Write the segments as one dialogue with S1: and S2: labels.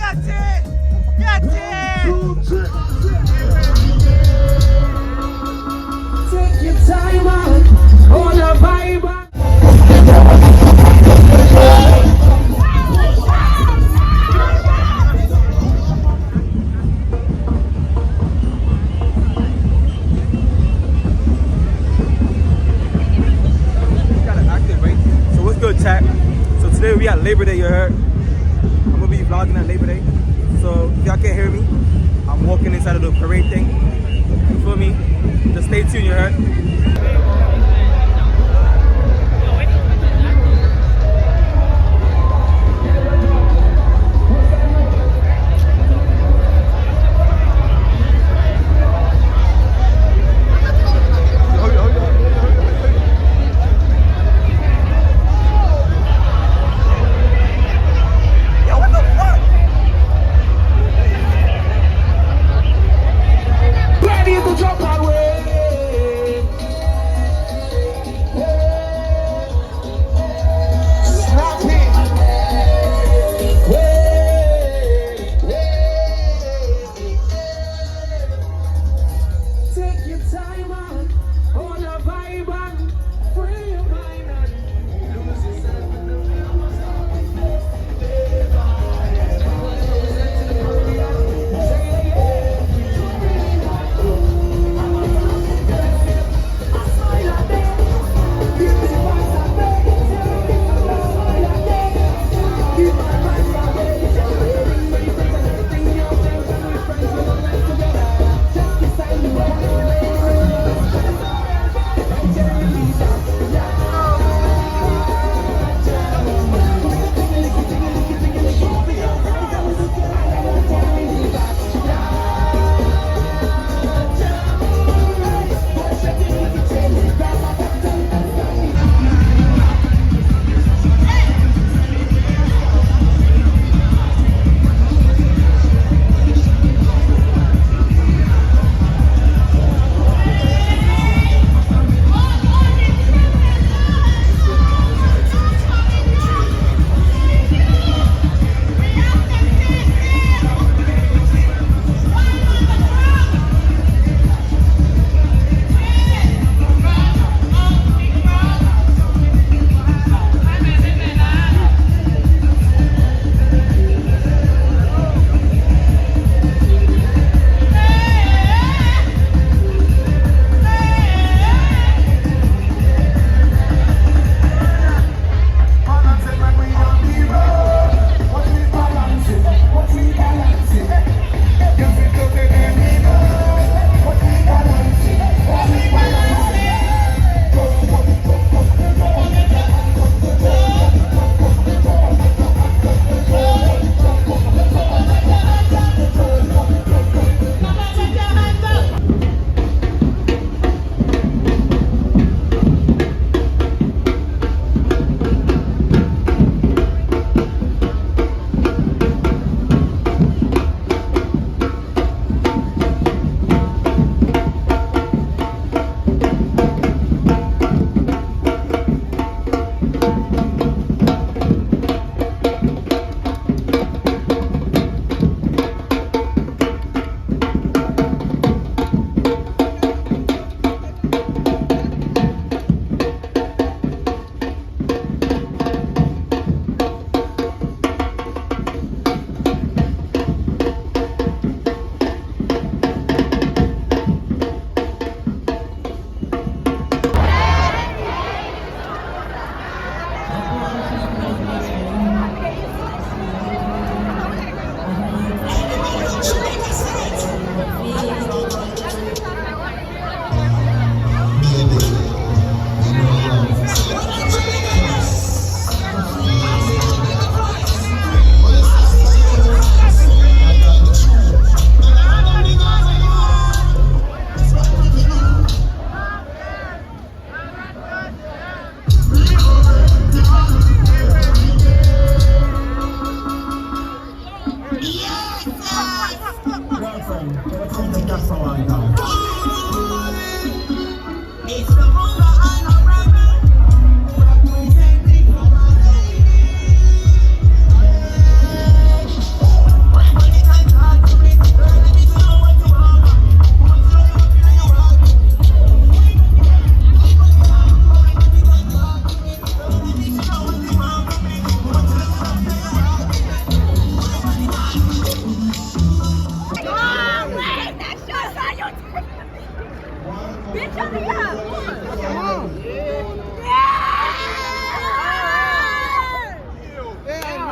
S1: Take your time out, all the vibe.
S2: Chat. So today we at Labor Day, you heard. I'm gonna be vlogging at Labor Day. So if y'all can't hear me, I'm walking inside of the parade thing. You feel me? Just stay tuned, you heard.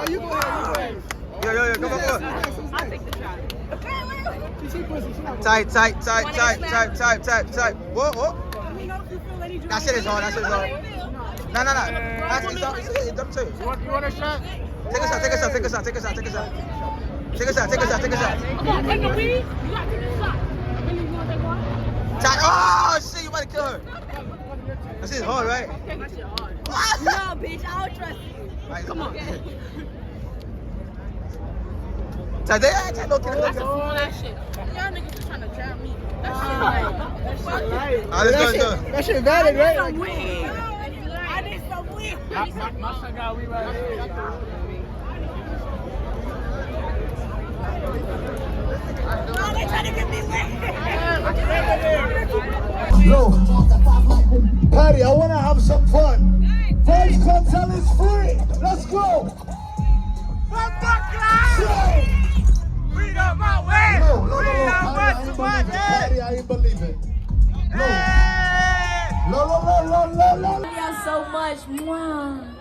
S1: you go ahead.
S2: Yo, come on.
S3: I'll take the shot.
S2: Tight. Whoa. That shit is hard. No. It's up to you.
S1: You want a shot?
S2: Take a shot.
S3: Come on, take the weed. You gotta take the shot. Really, you wanna take one?
S2: Tight. Oh shit, you about to kill her. That shit is hard, right?
S3: Okay, that shit hard.
S4: No, bitch, I don't trust you.
S2: Right,
S3: Come on.
S2: Tight. Don't kill her.
S3: That's some full ass shit. Y'all niggas just trying to trap me. That shit like.
S2: Let's go.
S1: That shit valid, right?
S4: Some weed. I need some weed.
S1: My son got weed right here.
S4: Oh, they trying to get me wet.
S5: Yo, Patty, I want to have some fun. First cocktail is free. Let's go.
S1: Read up my way.
S5: No, Patty, I ain't believe it. No.
S4: Y'all so much. Mwah.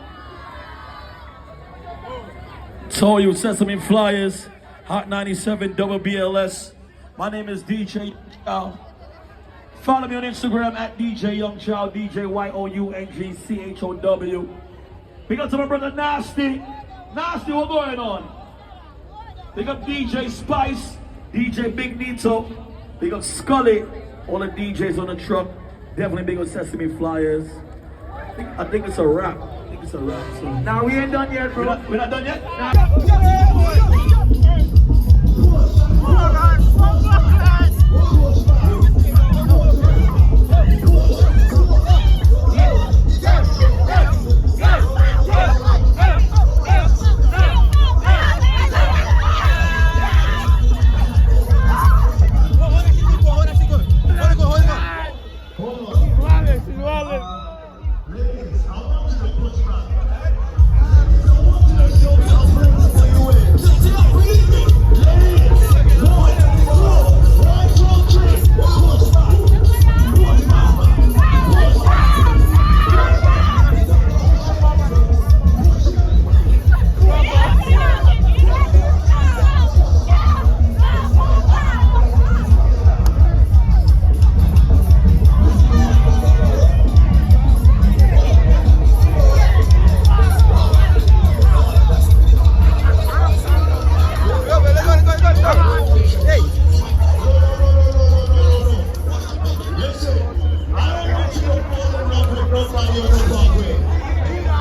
S6: Told you, Sesame Flyers, Hot 97 Double BLS. My name is DJ Young. Follow me on Instagram at DJ Young Chow, DJYOUNGCHOW. Big up to my brother Nasty. Nasty, what's going on? Big up DJ Spice, DJ Big Nito. Big up Scully, all the DJs on the truck. Definitely big up Sesame Flyers. I think it's a wrap. So. Now we ain't done yet, bro. We're not done yet?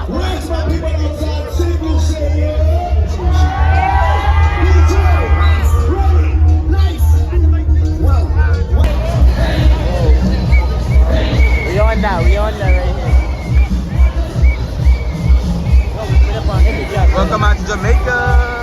S5: Where's my people outside? Single say yeah.
S1: We on that right here.
S2: Welcome out to Jamaica.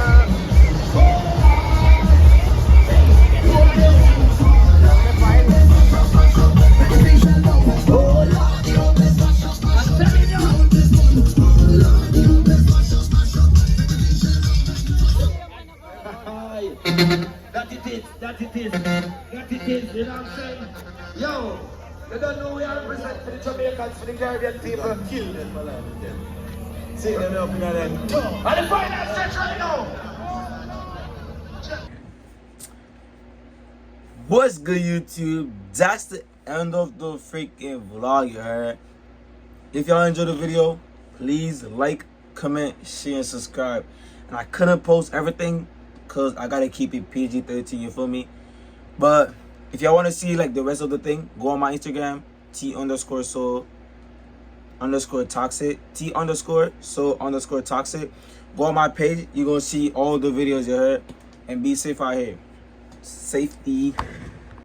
S5: That it is, you know what I'm saying? Yo, they don't know we are represent for the Jamaicans, for the Caribbean people. Kill them, man. See them up in there. And the final stretch right now.
S2: What's good, YouTube? That's the end of the freaking vlog, you heard? If y'all enjoyed the video, please like, comment, share, and subscribe. And I couldn't post everything because I gotta keep it PG-13, you feel me? But if y'all want to see like the rest of the thing, go on my Instagram, T_soul_toxic, T_soul_toxic. Go on my page, you're gonna see all the videos, you heard? And be safe out here. Safety.